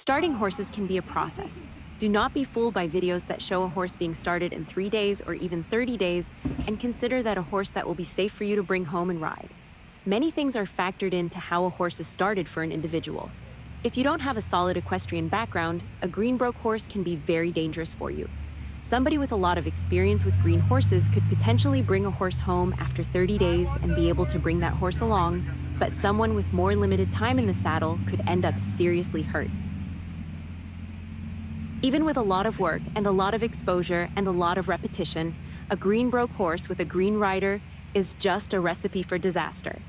Starting horses can be a process. Do not be fooled by videos that show a horse being started in 3 days or even 30 days, and consider that a horse that will be safe for you to bring home and ride. Many things are factored into how a horse is started for an individual. If you don't have a solid equestrian background, a greenbroke horse can be very dangerous for you. Somebody with a lot of experience with green horses could potentially bring a horse home after 30 days and be able to bring that horse along, but someone with more limited time in the saddle could end up seriously hurt. Even with a lot of work and a lot of exposure and a lot of repetition, a greenbroke horse with a green rider is just a recipe for disaster.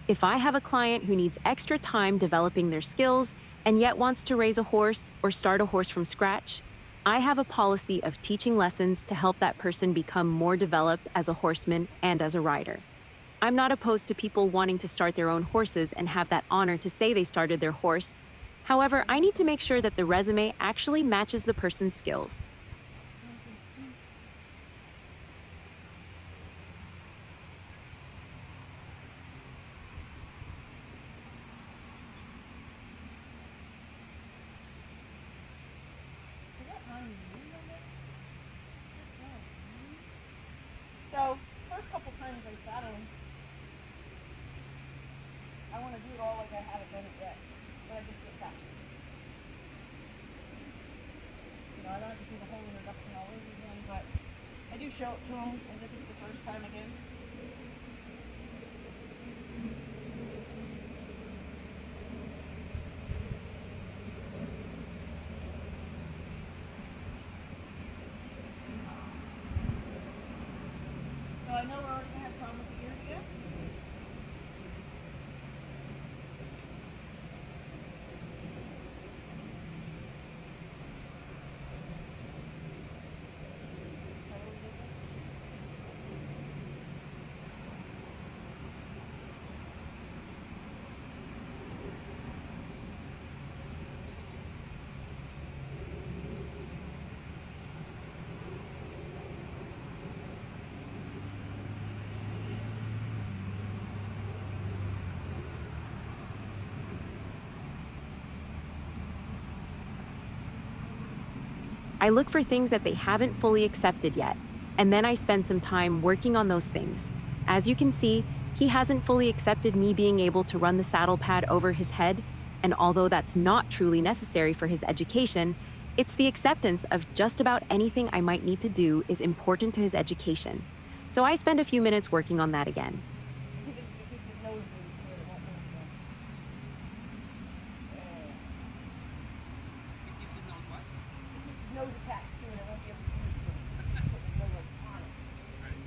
If I have a client who needs extra time developing their skills and yet wants to raise a horse or start a horse from scratch, I have a policy of teaching lessons to help that person become more developed as a horseman and as a rider. I'm not opposed to people wanting to start their own horses and have that honor to say they started their horse. However, I need to make sure that the resume actually matches the person's skills. So, first couple times I saddle him, I want to do it all like I haven't done it yet, but I just get back. I don't have to do the whole introduction all over again, but I do show it to him as if it's the first time again. So I know we're already going to have problems with the ears again. I look for things that they haven't fully accepted yet, and then I spend some time working on those things. As you can see, he hasn't fully accepted me being able to run the saddle pad over his head, and although that's not truly necessary for his education, it's the acceptance of just about anything I might need to do is important to his education. So I spend a few minutes working on that again. He keeps his nose really clear, it won't move again. Keeps his nose what? He keeps his nose attached to it, I won't be able to use it. Put his nose like on it. Right.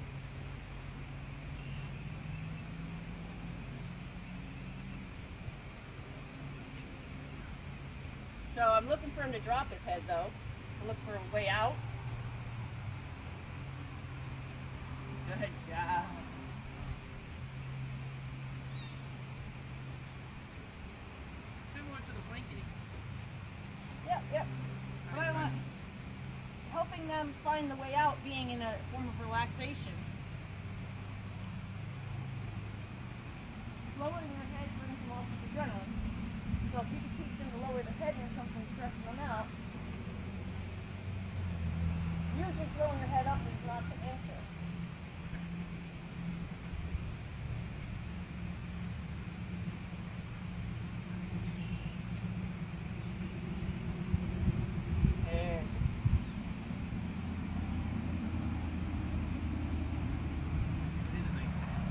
So I'm looking for him to drop his head though, to look for a way out. Good job. Similar to the blanket. Yep. But I want helping them find the way out being in a form of relaxation. Lowering their head brings them off the adrenaline. So if you can teach them to lower the head when something's stressing them out, usually throwing your head up is not the answer. There. It is a nice pad.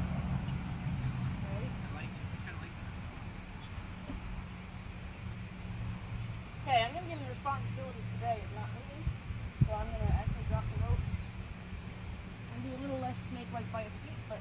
Right? I like it. I kind of like it. Okay, I'm going to give you responsibilities today of not moving. So I'm going to actually drop the rope and do a little less snake-like by his feet, but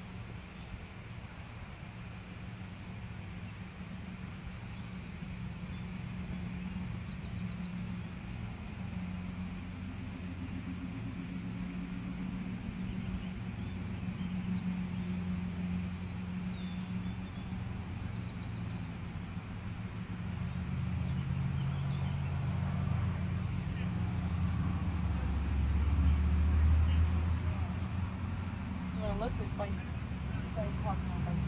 I'm going to look this bite. This guy's talking about bite.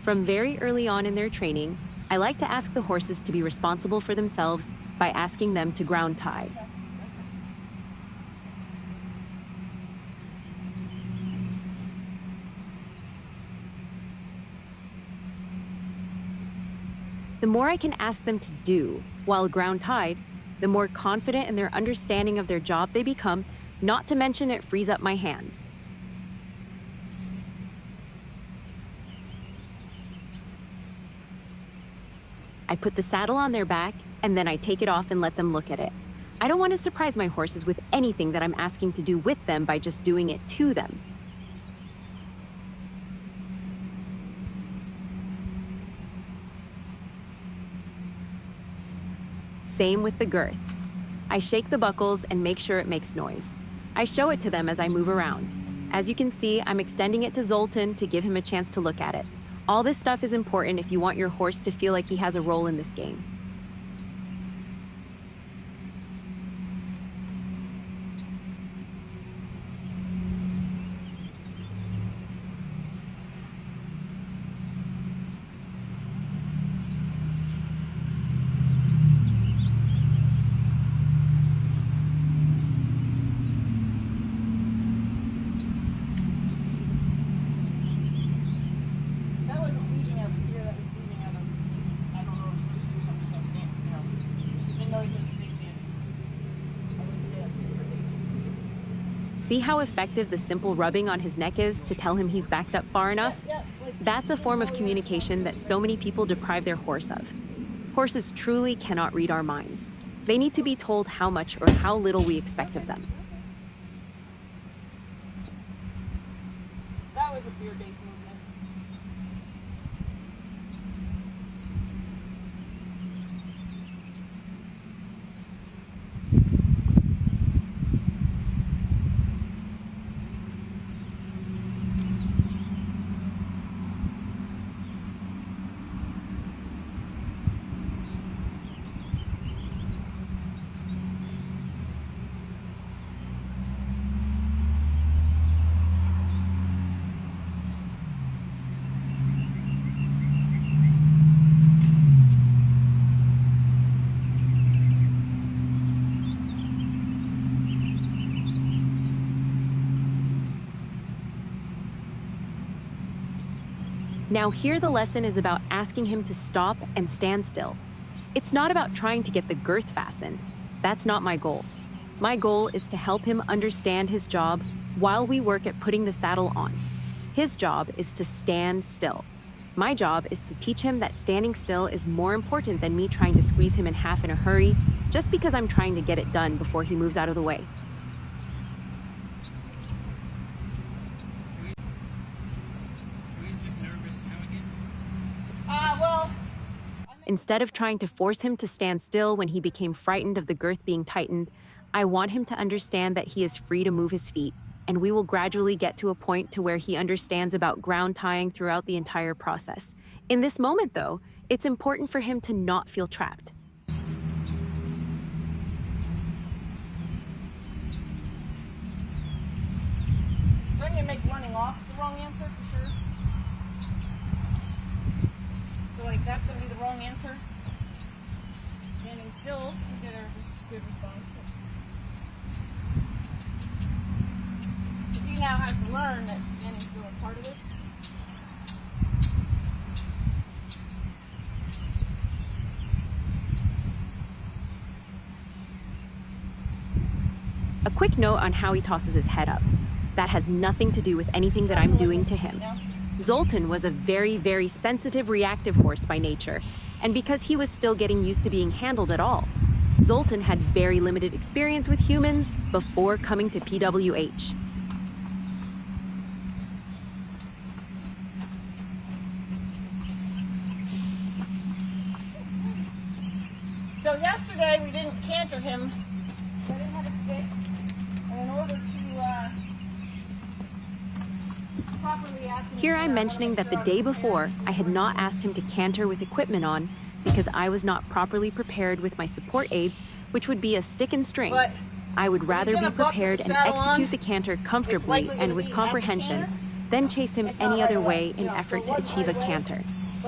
From very early on in their training, I like to ask the horses to be responsible for themselves by asking them to ground tie. The more I can ask them to do while ground tied, the more confident in their understanding of their job they become, not to mention it frees up my hands. I put the saddle on their back, and then I take it off and let them look at it. I don't want to surprise my horses with anything that I'm asking to do with them by just doing it to them. Same with the girth. I shake the buckles and make sure it makes noise. I show it to them as I move around. As you can see, I'm extending it to Zultan to give him a chance to look at it. All this stuff is important if you want your horse to feel like he has a role in this game. That wasn't bleeding out of here, that was bleeding out of, I don't know, it was supposed to do some stuff in, you know. Didn't know he just sneaked in. I wouldn't say that's super big. See how effective the simple rubbing on his neck is to tell him he's backed up far enough? That's a form of communication that so many people deprive their horse of. Horses truly cannot read our minds. They need to be told how much or how little we expect of them. That was a fear-based movement. Now here the lesson is about asking him to stop and stand still. It's not about trying to get the girth fastened. That's not my goal. My goal is to help him understand his job while we work at putting the saddle on. His job is to stand still. My job is to teach him that standing still is more important than me trying to squeeze him in half in a hurry just because I'm trying to get it done before he moves out of the way. Well, Instead of trying to force him to stand still when he became frightened of the girth being tightened, I want him to understand that he is free to move his feet, and we will gradually get to a point to where he understands about ground tying throughout the entire process. In this moment, though, it's important for him to not feel trapped. we're gonna make running off the wrong answer for sure. So like that's gonna be the wrong answer. Standing still, we get our good response. Because he now has to learn that standing still is part of it. A quick note on how he tosses his head up. That has nothing to do with anything that I'm doing to him. Zultan was a very, very sensitive, reactive horse by nature, and because he was still getting used to being handled at all. Zultan had very limited experience with humans before coming to PWH. So yesterday we didn't canter him. I didn't have a stick. And in order to properly ask him Here to I'm do mentioning that the day before, I had not asked him to canter with equipment on because I was not properly prepared with my support aids, which would be a stick and string. But I would rather gonna be buckle the prepared and saddle on, execute the canter comfortably likely and gonna with be at the comprehension, canter. then chase him It's not any right other away. way in You know, effort so to one achieve a right away, canter.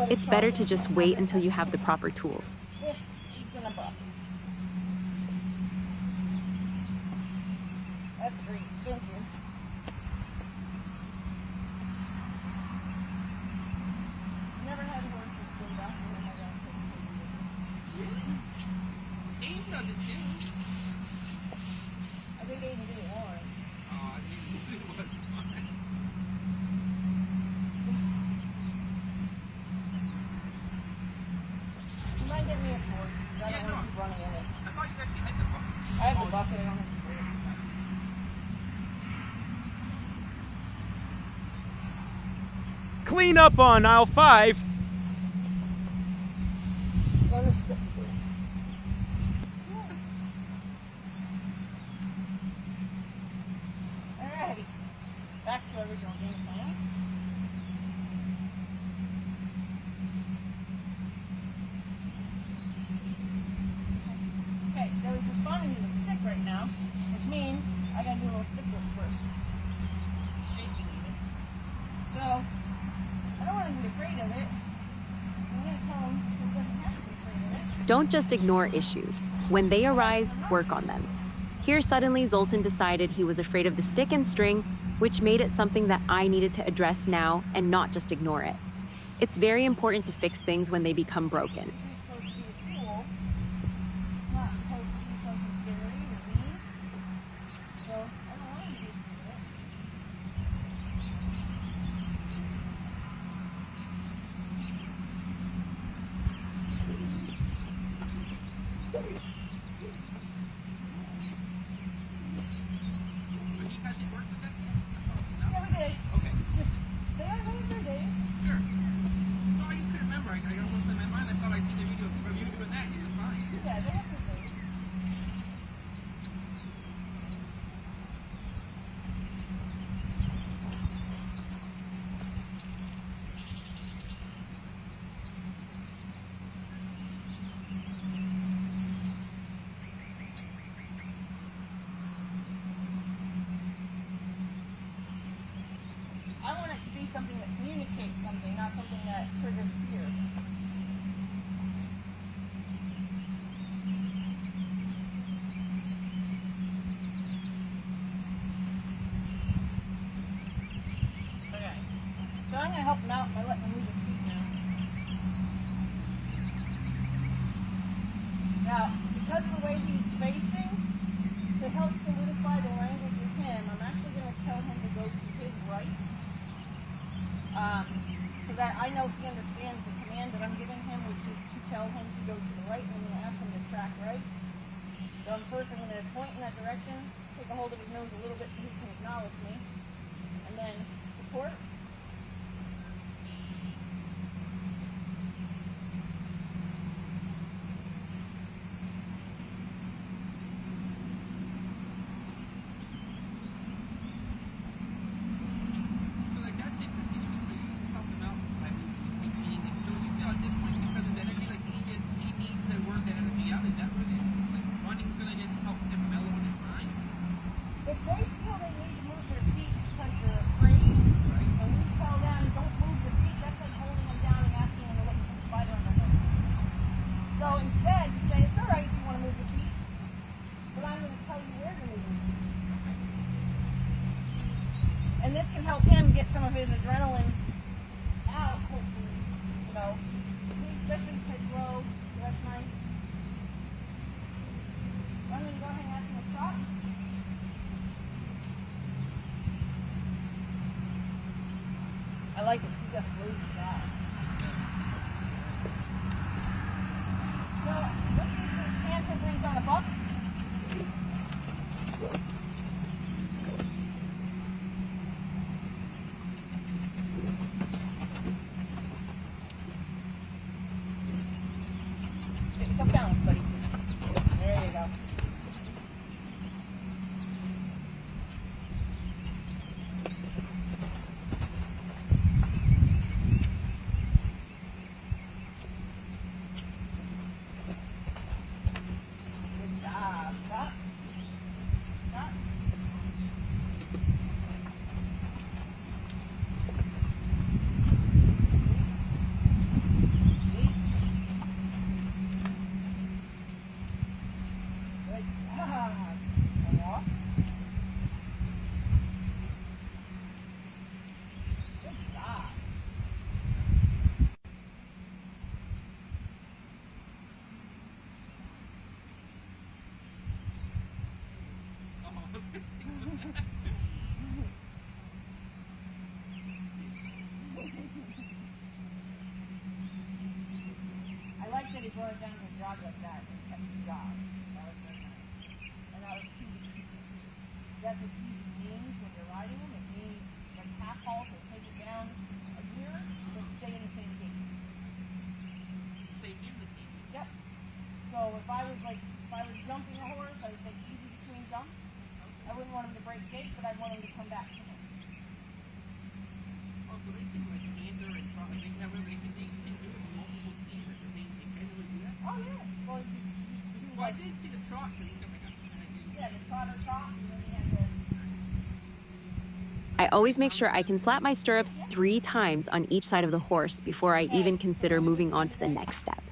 It's better to just wait until you have the proper tools. Yeah, she's gonna buff. That's great. Thank you. Never had horses cleaned up when I got Really? Dave does it too. I think Aiden did it once. Oh, I think it was fun. You might get me a fork, because I Yeah, don't no. want to keep running in it. I thought you actually had the bucket. I have the bucket, I don't have the fork. Clean up on aisle 5. Alright, back to our original game plan. Okay, so he's responding to the stick right now, which means I gotta do a little stick work first. Shaking even. So, I don't want him to be afraid of it. I'm gonna tell him he doesn't have to be afraid of it. Don't just ignore issues. When they arise, work on them. Here, suddenly, Zultan decided he was afraid of the stick and string, which made it something that I needed to address now and not just ignore it. It's very important to fix things when they become broken. He's supposed to be a tool, not supposed to be something scary or mean. So, I don't want him to be afraid of it. So he hasn't worked with that yet? Yeah, we did. Okay, Just, they are going through days. sure. No, I just couldn't remember. I almost in my mind, I thought I seen a video of you doing that. You're fine. Yeah, they have good days. I want it to be something that communicates something, not something that triggers fear. Okay. So I'm going to help him out by letting him move his feet now. Now, because of the way he's facing, to help solidify the language with him, I'm actually going to tell him to go to his right. So that I know he understands the command that I'm giving him, which is to tell him to go to the right, and I'm going to ask him to track right. So first I'm going to point in that direction, take a hold of his nose a little bit so he can acknowledge me, and then support. So like that takes a few minutes, so you help him out by meaning like, so you feel at this point because of the energy, like he needs to work that energy out. Is that what it is? Like running's gonna just help him mellow in his mind? If they feel they need to move their feet because they're afraid, and we tell them don't move your feet, that's like holding them down and asking them to look at the spider on their head. So instead, you say it's alright if you want to move your feet, but I'm going to tell you where to move your feet. And this can help him get some of his adrenaline out, hopefully. You know, especially his head low, so that's nice. I'm going to go ahead and ask him to trot. I like this. He's got floaty side. So, let's see if his canter brings on a bump. Get some balance, buddy. There you go. Good job. rode down to a jog like that and kept the jog. That was very nice. And that was 2 to easy. That's what easy means when you're riding them. It means like half halt or take it down a gear, but stay in the same gate. Stay in the seat. Yep. So if I was jumping a horse, I would say easy between jumps. I wouldn't want him to break gate, but I'd want him to come back to me. Oh, so they can like canter and trot. Like they can do it multiple speeds at the same time. Can they do that? Oh yeah. Well, it's Well, I did see the trot, but he's got like a the trotter trot, and then he had the. I always make sure I can slap my stirrups 3 times on each side of the horse before I even consider moving on to the next step.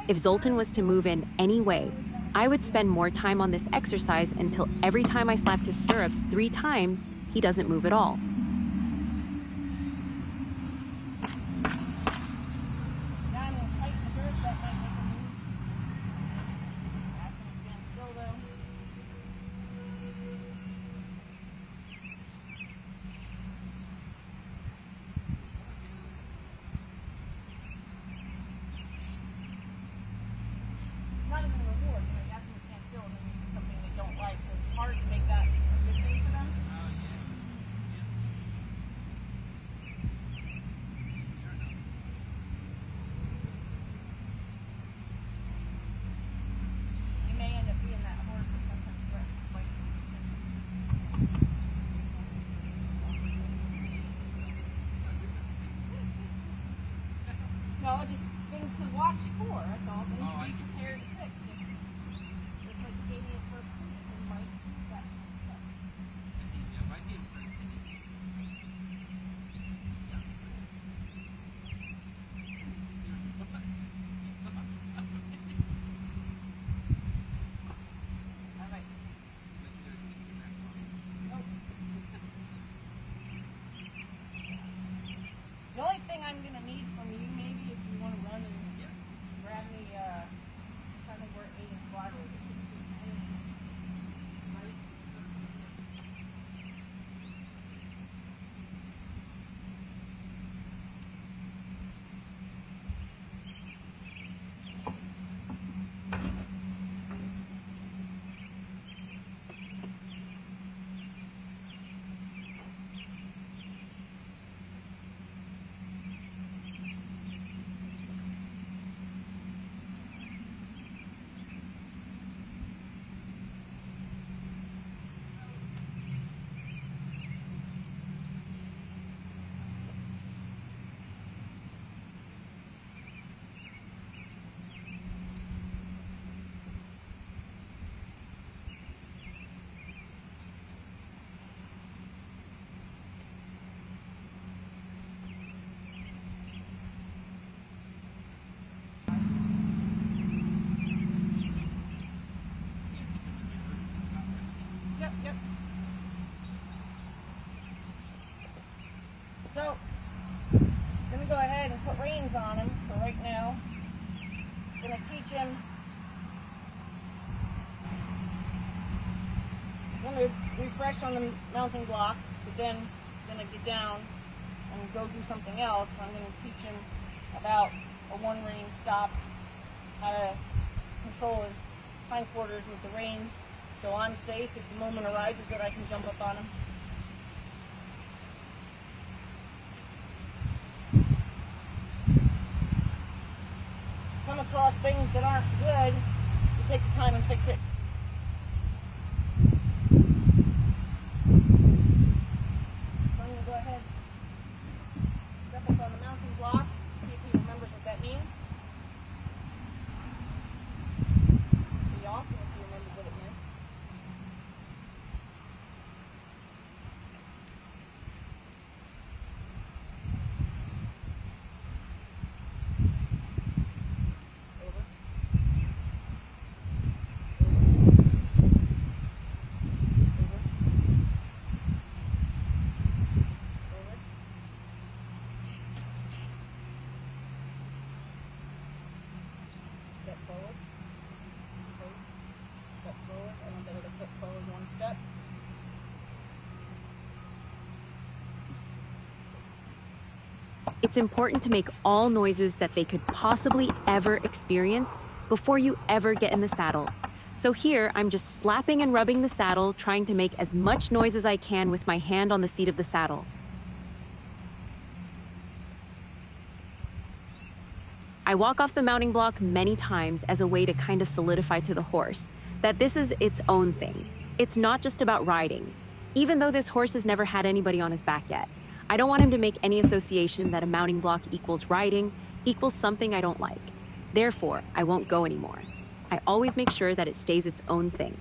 If Zultan was to move in any way, I would spend more time on this exercise until every time I slapped his stirrups 3 times, he doesn't move at all. Now I'm going to tighten the girth, that might make him move. Ask him to stand still though. Not even a reward, you know, you ask them to stand still and then you do something they don't like, so it's hard to make that a good thing for them. You may end up being that horse that sometimes threatens to bite you. No, just things to watch for, that's all. Things to be prepared to fix. Just like you gave me at first, it might do that stuff. I see him first. All right. Nope. The only thing I'm going to need from you, maybe, if you want to run and grab me, trying to wear 8 and bridle, it should be right? Yep. So, I'm going to go ahead and put reins on him for right now. I'm going to teach him. I'm going to refresh on the mounting block, but then I'm going to get down and go do something else. I'm going to teach him about a 1-rein stop, how to control his hindquarters with the rein, so I'm safe if the moment arises that I can jump up on him. Come across things that aren't good, you take the time and fix it. So I'm going to go ahead, step up on the mounting block, see if he remembers what that means. It'd be awesome if he remembered what it meant. It's important to make all noises that they could possibly ever experience before you ever get in the saddle. So here, I'm just slapping and rubbing the saddle, trying to make as much noise as I can with my hand on the seat of the saddle. I walk off the mounting block many times as a way to kind of solidify to the horse that this is its own thing. It's not just about riding. Even though this horse has never had anybody on his back yet, I don't want him to make any association that a mounting block equals riding, equals something I don't like. Therefore, I won't go anymore. I always make sure that it stays its own thing.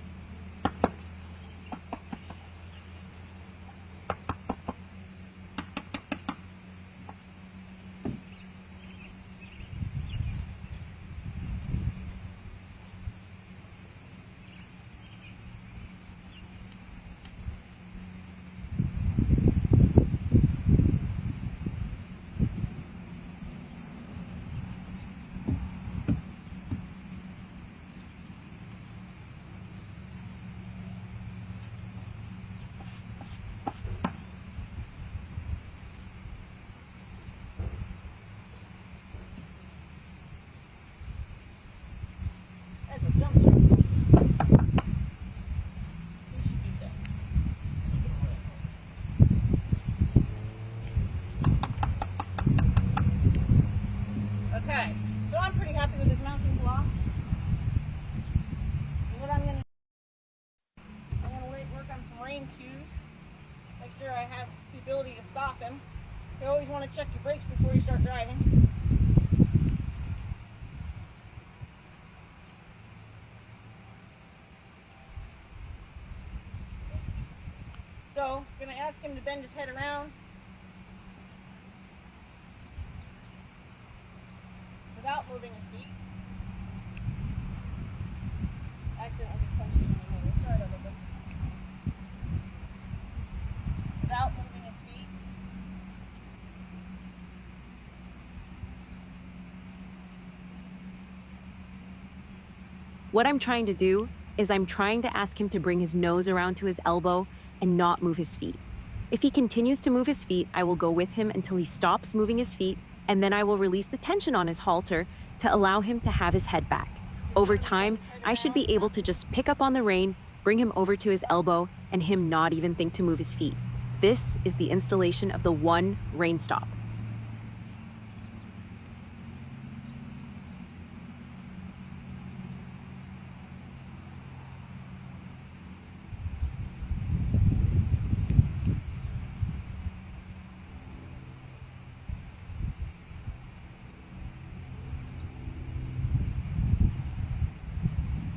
That's a dump truck. We should do that. Okay, so I'm pretty happy with this mounting block. And what I'm gonna work on some rain cues. Make sure I have the ability to stop him. You always want to check your brakes before you start driving. So, I'm going to ask him to bend his head around without moving his feet. Accidentally just punched him in the middle. Sorry about that. Without moving his feet. What I'm trying to do is I'm trying to ask him to bring his nose around to his elbow and not move his feet. If he continues to move his feet, I will go with him until he stops moving his feet, and then I will release the tension on his halter to allow him to have his head back. Over time, I should be able to just pick up on the rein, bring him over to his elbow, and him not even think to move his feet. This is the installation of the one rein stop.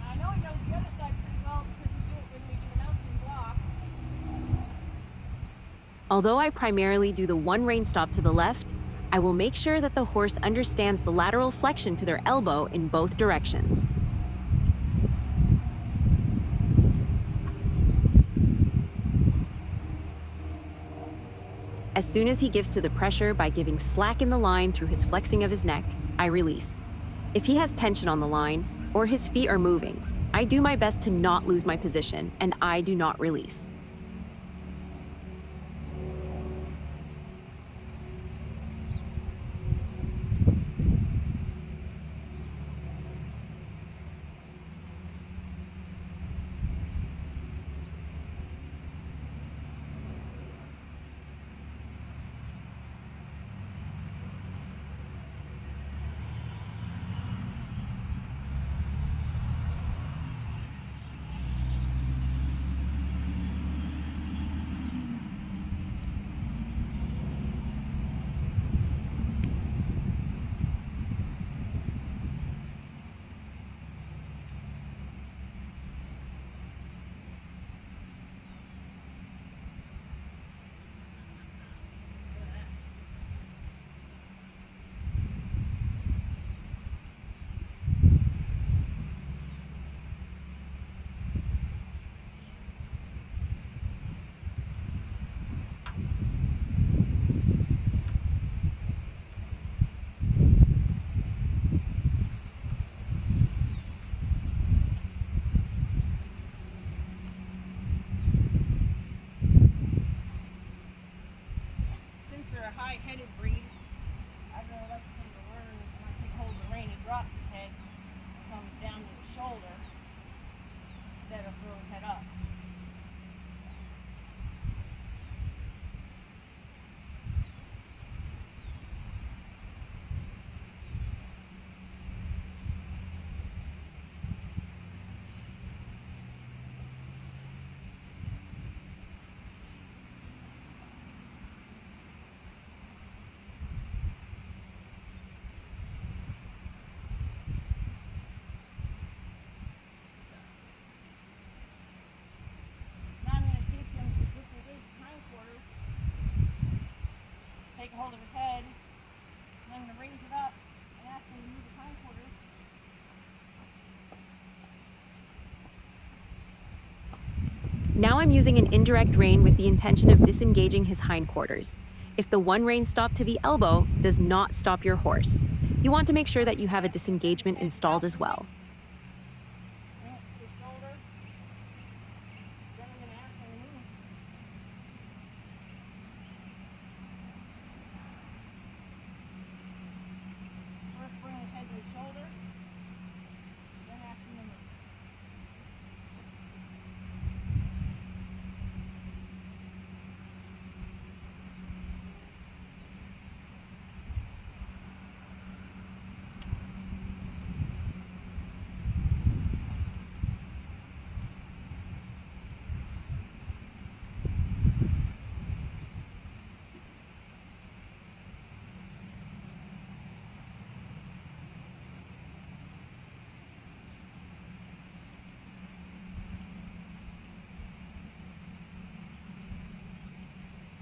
I know he knows the other side pretty well because we do it when we do the mounting block. Although I primarily do the one rein stop to the left, I will make sure that the horse understands the lateral flexion to their elbow in both directions. As soon as he gives to the pressure by giving slack in the line through his flexing of his neck, I release. If he has tension on the line, or his feet are moving, I do my best to not lose my position, and I do not release. Since they're a high-headed breed, So I like him to learn when I take hold of the rein, he drops his head and comes down to the shoulder instead of throw his head up. Now I'm going to teach him to disengage his hindquarters, take hold of his head, and I'm going to raise it up and ask him to use his hindquarters. Now I'm using an indirect rein with the intention of disengaging his hindquarters. If the one rein stop to the elbow does not stop your horse, you want to make sure that you have a disengagement installed as well. Bring it to his shoulder. Then I'm going to ask him to move. First bring his head to his shoulder, then ask him to move.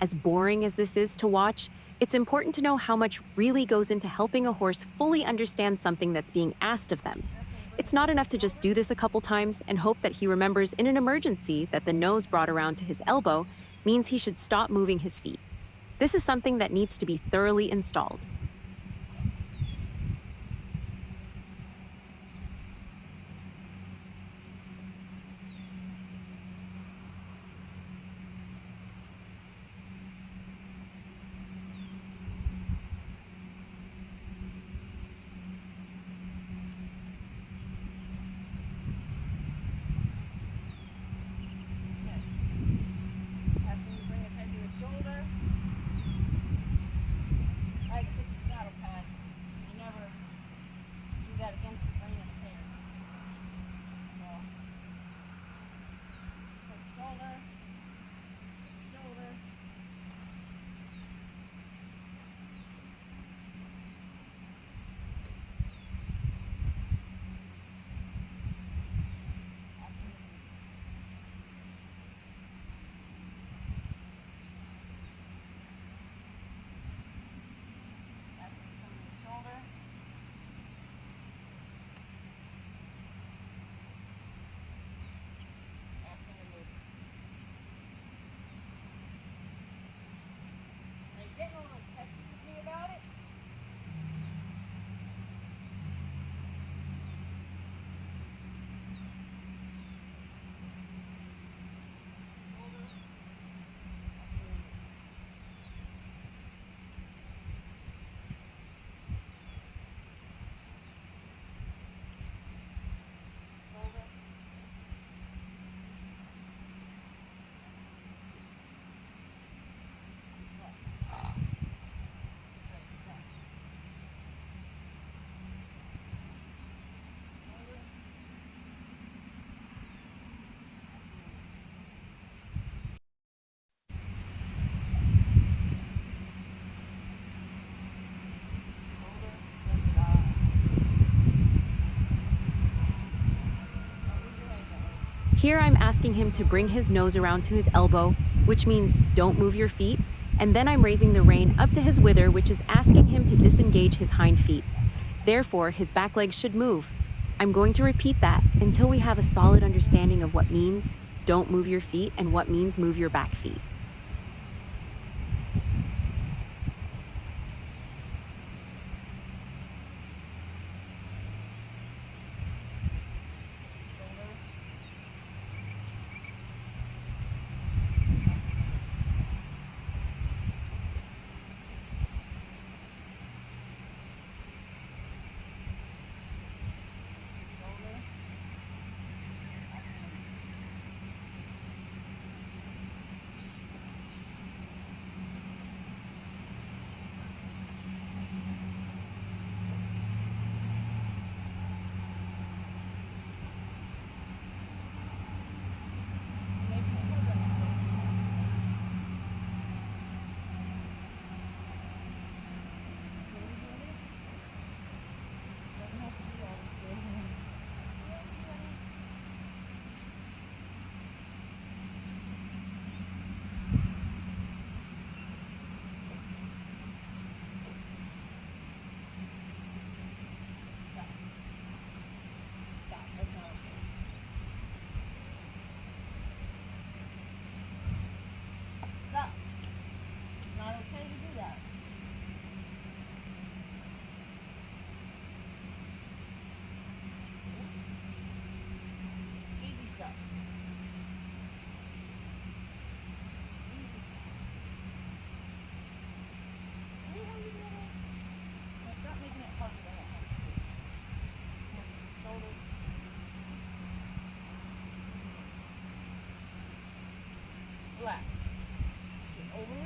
As boring as this is to watch, it's important to know how much really goes into helping a horse fully understand something that's being asked of them. It's not enough to just do this a couple times and hope that he remembers in an emergency that the nose brought around to his elbow means he should stop moving his feet. This is something that needs to be thoroughly installed. Ask him to bring his head to his shoulder. I had to fix the saddle pad. You never do that against the grain of the hair. So, take shoulder, shoulder. Ask him to move. Ask him to come to his shoulder. Ask him to move. Now you're getting a little testy with me about it. Shoulder. Ask him to move. Shoulder. Here I'm asking him to bring his nose around to his elbow, which means don't move your feet, and then I'm raising the rein up to his wither, which is asking him to disengage his hind feet. Therefore, his back legs should move. I'm going to repeat that until we have a solid understanding of what means don't move your feet and what means move your back feet.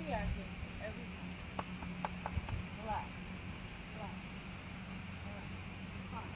reacting every time. Relax. Relax. Alright. Fine.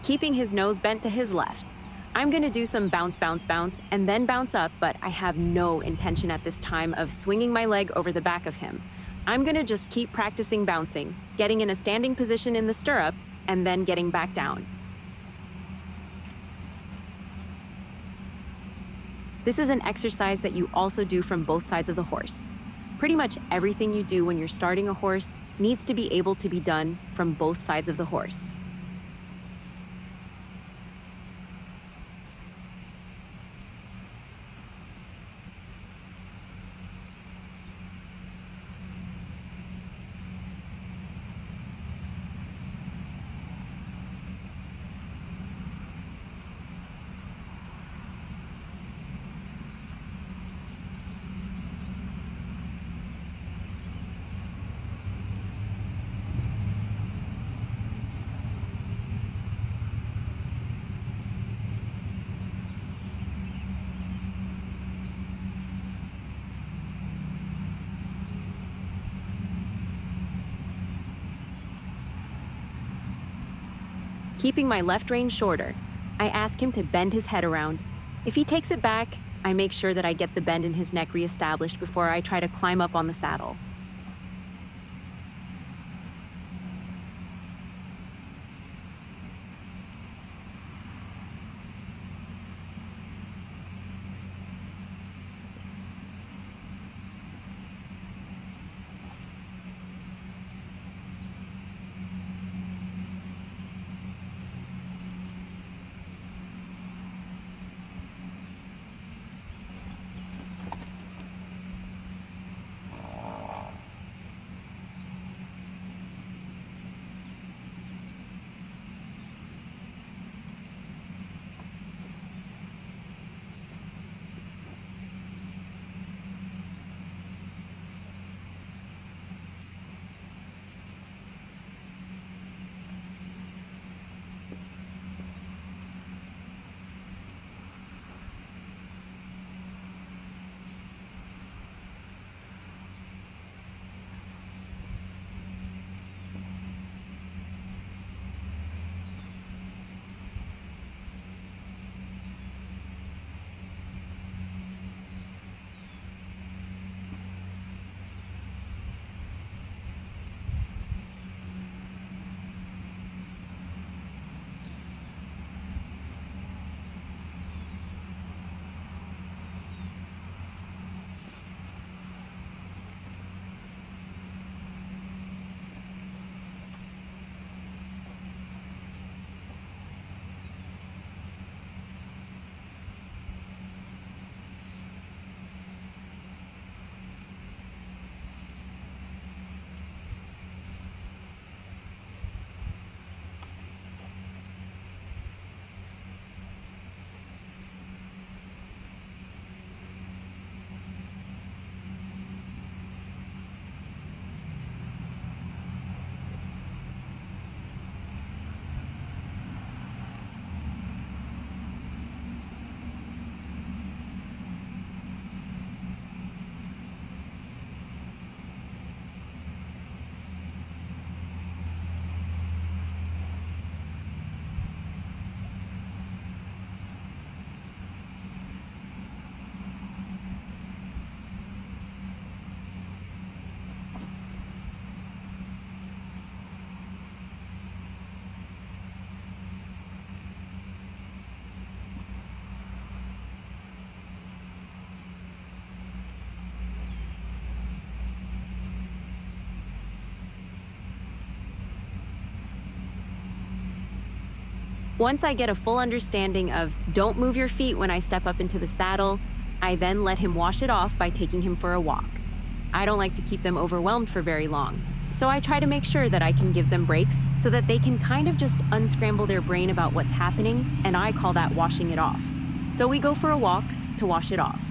Keeping his nose bent to his left. I'm gonna do some bounce, bounce, bounce, and then bounce up, but I have no intention at this time of swinging my leg over the back of him. I'm gonna just keep practicing bouncing, getting in a standing position in the stirrup, and then getting back down. This is an exercise that you also do from both sides of the horse. Pretty much everything you do when you're starting a horse needs to be able to be done from both sides of the horse. Keeping my left rein shorter, I ask him to bend his head around. If he takes it back, I make sure that I get the bend in his neck reestablished before I try to climb up on the saddle. Once I get a full understanding of don't move your feet when I step up into the saddle, I then let him wash it off by taking him for a walk. I don't like to keep them overwhelmed for very long, so I try to make sure that I can give them breaks so that they can kind of just unscramble their brain about what's happening, and I call that washing it off. So we go for a walk to wash it off.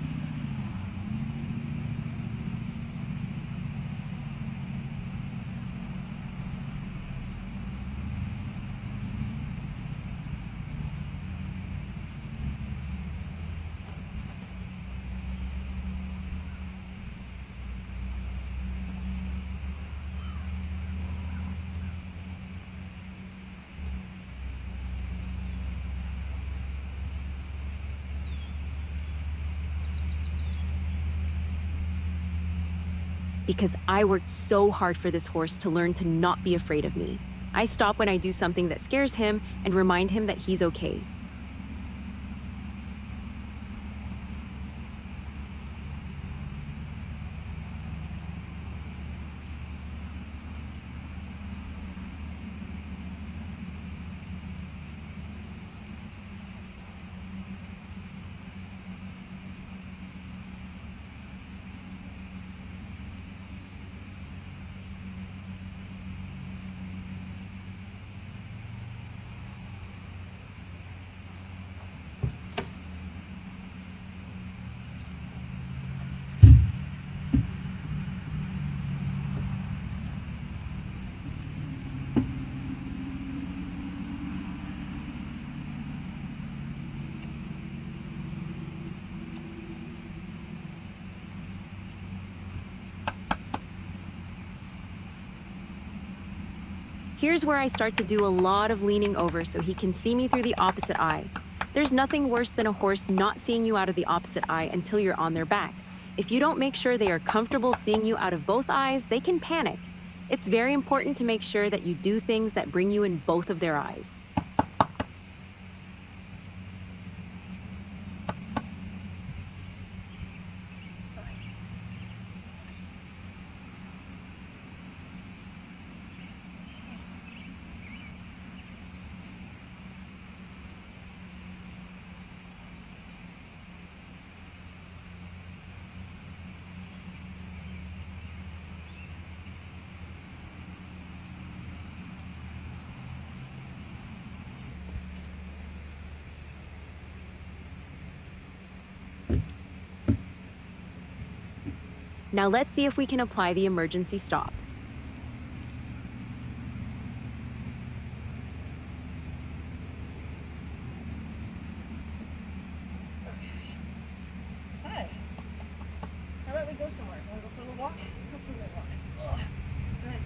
Because I worked so hard for this horse to learn to not be afraid of me. I stop when I do something that scares him and remind him that he's okay. Here's where I start to do a lot of leaning over so he can see me through the opposite eye. There's nothing worse than a horse not seeing you out of the opposite eye until you're on their back. If you don't make sure they are comfortable seeing you out of both eyes, they can panic. It's very important to make sure that you do things that bring you in both of their eyes. Now let's see if we can apply the emergency stop. Hi. How about we go somewhere? Want to go for a little walk? Let's go for a little walk. Ugh. Go ahead.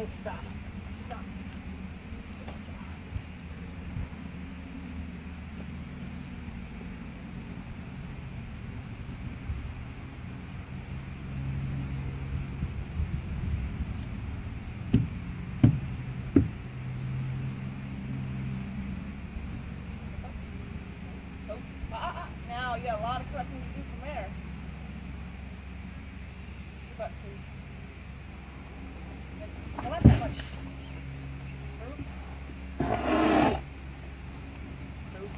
And stop. Stop. Now you got a lot of correcting to do from there. But please. Well, not that much. Through. Through.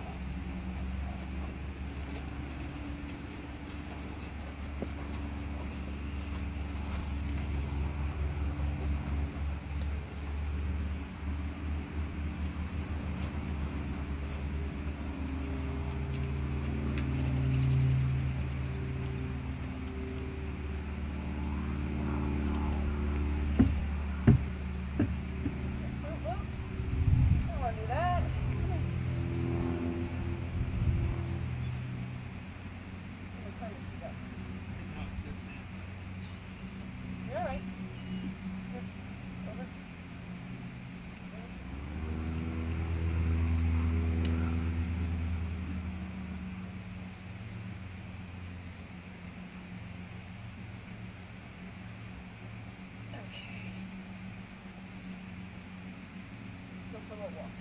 For a little walk.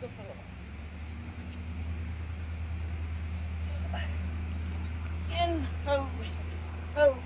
Go for a little walk. In, ho, ho.